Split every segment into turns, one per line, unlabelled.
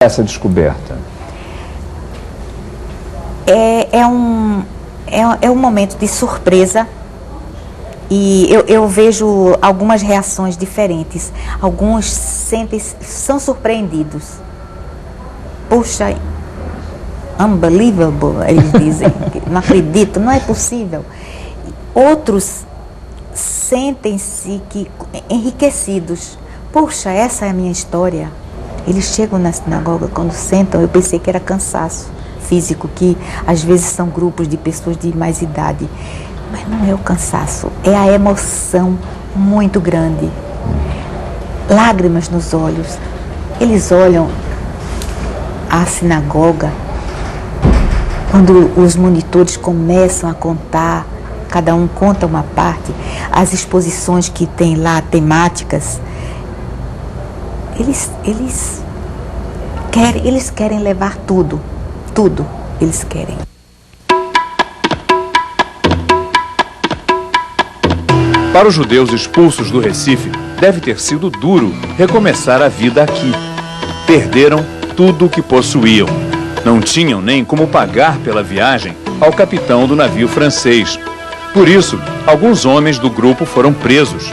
essa descoberta?
É um momento de surpresa e eu vejo algumas reações diferentes. Alguns são surpreendidos. Puxa, unbelievable, eles dizem. Não acredito, não é possível. Outros sentem-se enriquecidos. Puxa, essa é a minha história. Eles chegam na sinagoga, quando sentam, eu pensei que era cansaço físico, que às vezes são grupos de pessoas de mais idade. Mas não é o cansaço, é a emoção muito grande. Lágrimas nos olhos. Eles olham a sinagoga, quando os monitores começam a contar, cada um conta uma parte, as exposições que tem lá, temáticas, eles querem levar tudo eles querem.
Para os judeus expulsos do Recife, deve ter sido duro recomeçar a vida aqui. Perderam tudo o que possuíam. Não tinham nem como pagar pela viagem ao capitão do navio francês. Por isso, alguns homens do grupo foram presos.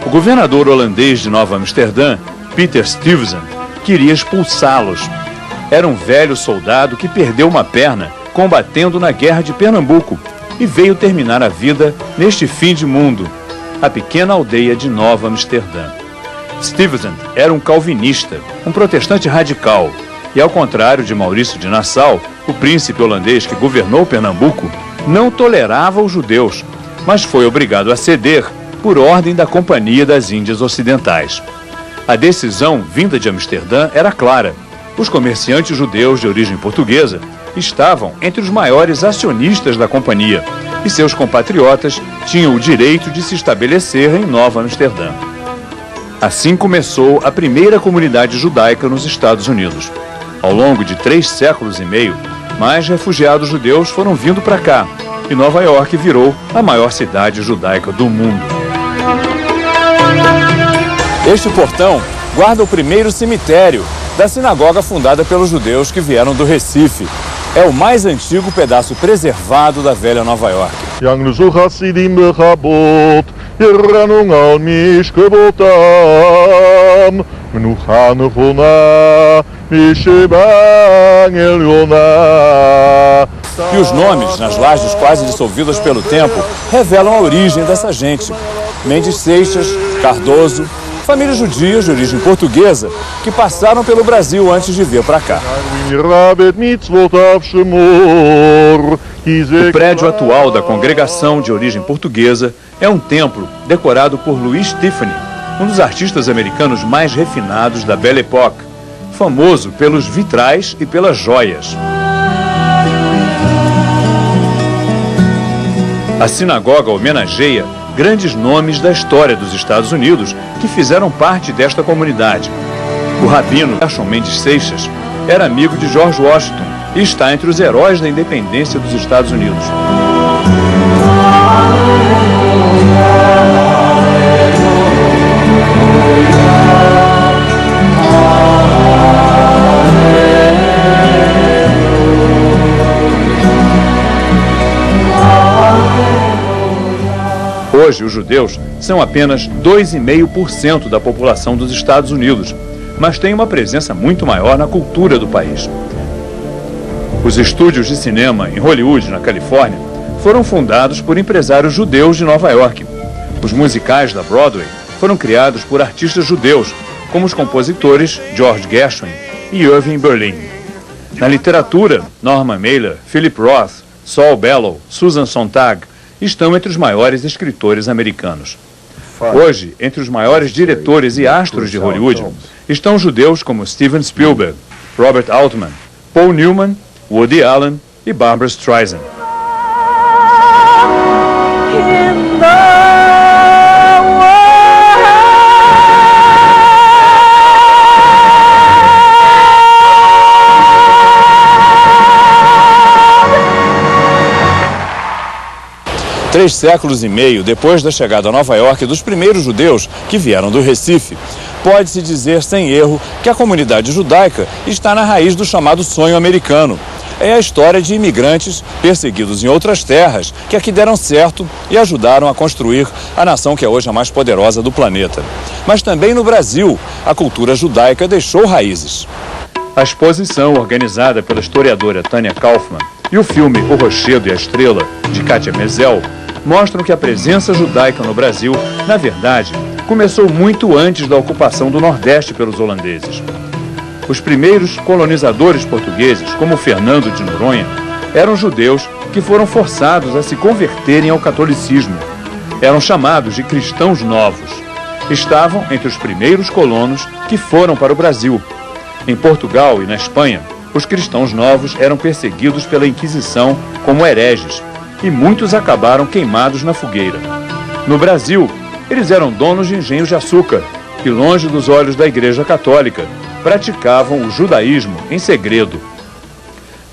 O governador holandês de Nova Amsterdã, Peter Stuyvesant, queria expulsá-los. Era um velho soldado que perdeu uma perna combatendo na Guerra de Pernambuco e veio terminar a vida neste fim de mundo, a pequena aldeia de Nova Amsterdã. Stuyvesant era um calvinista, um protestante radical, e ao contrário de Maurício de Nassau, o príncipe holandês que governou Pernambuco, não tolerava os judeus, mas foi obrigado a ceder por ordem da Companhia das Índias Ocidentais. A decisão vinda de Amsterdã era clara. Os comerciantes judeus de origem portuguesa estavam entre os maiores acionistas da companhia e seus compatriotas tinham o direito de se estabelecer em Nova Amsterdã. Assim começou a primeira comunidade judaica nos Estados Unidos. Ao longo de 3 séculos e meio, mais refugiados judeus foram vindo para cá e Nova York virou a maior cidade judaica do mundo. Este portão guarda o primeiro cemitério da sinagoga fundada pelos judeus que vieram do Recife. É o mais antigo pedaço preservado da velha Nova York. E os nomes, nas lajes quase dissolvidas pelo tempo, revelam a origem dessa gente. Mendes Seixas, Cardoso, famílias judias de origem portuguesa que passaram pelo Brasil antes de vir para cá. O prédio atual da congregação de origem portuguesa é um templo decorado por Louis Tiffany, um dos artistas americanos mais refinados da Belle Époque, famoso pelos vitrais e pelas joias. A sinagoga homenageia grandes nomes da história dos Estados Unidos que fizeram parte desta comunidade. O rabino Gershom Mendes Seixas era amigo de George Washington e está entre os heróis da independência dos Estados Unidos. Hoje, os judeus são apenas 2,5% da população dos Estados Unidos, mas têm uma presença muito maior na cultura do país. Os estúdios de cinema em Hollywood, na Califórnia, foram fundados por empresários judeus de Nova York. Os musicais da Broadway foram criados por artistas judeus, como os compositores George Gershwin e Irving Berlin. Na literatura, Norman Mailer, Philip Roth, Saul Bellow, Susan Sontag estão entre os maiores escritores americanos. Hoje, entre os maiores diretores e astros de Hollywood, estão judeus como Steven Spielberg, Robert Altman, Paul Newman, Woody Allen e Barbra Streisand. Três séculos e meio depois da chegada a Nova York dos primeiros judeus que vieram do Recife, pode-se dizer sem erro que a comunidade judaica está na raiz do chamado sonho americano. É a história de imigrantes perseguidos em outras terras que aqui deram certo e ajudaram a construir a nação que é hoje a mais poderosa do planeta. Mas também no Brasil, a cultura judaica deixou raízes. A exposição, organizada pela historiadora Tânia Kaufmann, e o filme O Rochedo e a Estrela, de Kátia Mezel, mostram que a presença judaica no Brasil, na verdade, começou muito antes da ocupação do Nordeste pelos holandeses. Os primeiros colonizadores portugueses, como Fernando de Noronha, eram judeus que foram forçados a se converterem ao catolicismo. Eram chamados de cristãos novos. Estavam entre os primeiros colonos que foram para o Brasil. Em Portugal e na Espanha, os cristãos novos eram perseguidos pela Inquisição como hereges, e muitos acabaram queimados na fogueira. No Brasil, eles eram donos de engenhos de açúcar e, longe dos olhos da Igreja Católica, praticavam o judaísmo em segredo.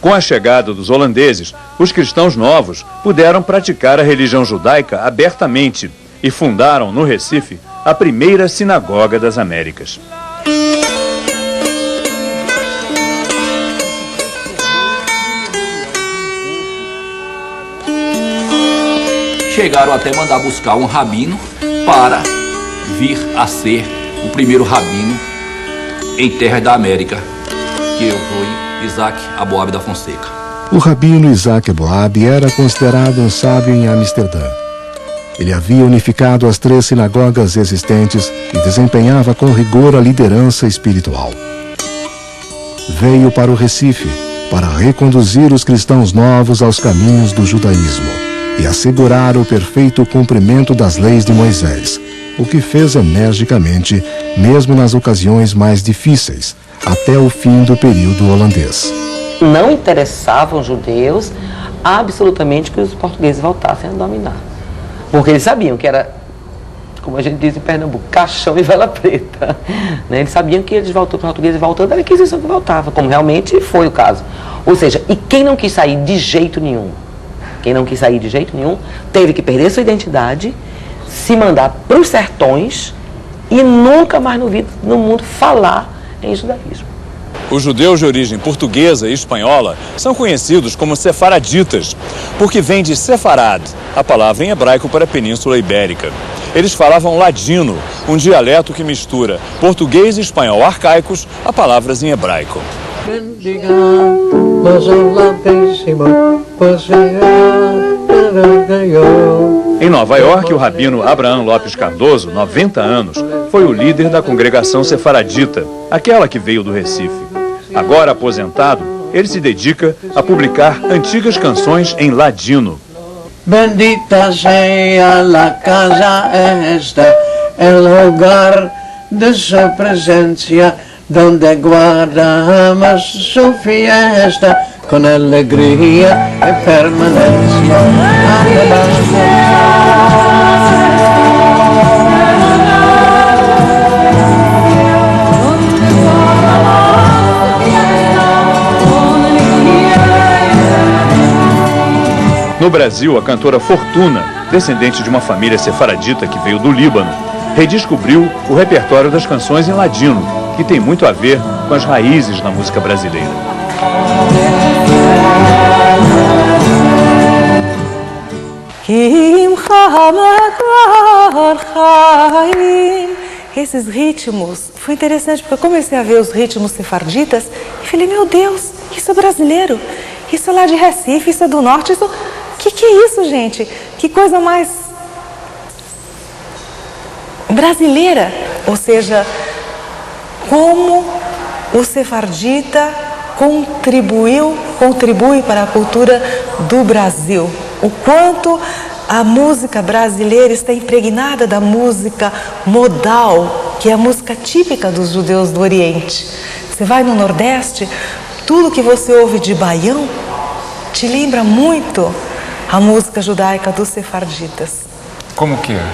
Com a chegada dos holandeses, os cristãos novos puderam praticar a religião judaica abertamente e fundaram, no Recife, a primeira sinagoga das Américas.
Chegaram até mandar buscar um rabino para vir a ser o primeiro rabino em terra da América, que foi Isaac Aboab da Fonseca.
O rabino Isaac Aboab era considerado um sábio em Amsterdã. Ele havia unificado as 3 sinagogas existentes e desempenhava com rigor a liderança espiritual. Veio para o Recife para reconduzir os cristãos novos aos caminhos do judaísmo e assegurar o perfeito cumprimento das leis de Moisés, o que fez energicamente, mesmo nas ocasiões mais difíceis, até o fim do período holandês.
Não interessavam os judeus absolutamente que os portugueses voltassem a dominar. Porque eles sabiam que era, como a gente diz em Pernambuco, caixão e vela preta. Eles sabiam que eles voltando, os portugueses voltando, era a Inquisição que voltava, como realmente foi o caso. Ou seja, e quem não quis sair de jeito nenhum, teve que perder sua identidade, se mandar para os sertões e nunca mais no mundo falar em judaísmo.
Os judeus de origem portuguesa e espanhola são conhecidos como sefaraditas, porque vem de sefarad, a palavra em hebraico para a Península Ibérica. Eles falavam ladino, um dialeto que mistura português e espanhol arcaicos a palavras em hebraico. Em Nova York, o rabino Abraham Lopes Cardoso, 90 anos, foi o líder da congregação sefaradita, aquela que veio do Recife. Agora aposentado, ele se dedica a publicar antigas canções em ladino.
Bendita sea la casa esta, el hogar de su presencia, donde guardamos su fiesta con alegría y permanencia.
No Brasil, a cantora Fortuna, descendente de uma família sefaradita que veio do Líbano, redescobriu o repertório das canções em ladino, que tem muito a ver com as raízes da música brasileira.
Esses ritmos, foi interessante porque eu comecei a ver os ritmos sefarditas e falei, meu Deus, isso é brasileiro, isso é lá de Recife, isso é do norte, isso... Que é isso, gente? Que coisa mais brasileira. Ou seja, como o sefardita contribui para a cultura do Brasil. O quanto a música brasileira está impregnada da música modal, que é a música típica dos judeus do Oriente. Você vai no Nordeste, tudo que você ouve de baião te lembra muito a música judaica dos sefarditas.
Como que é?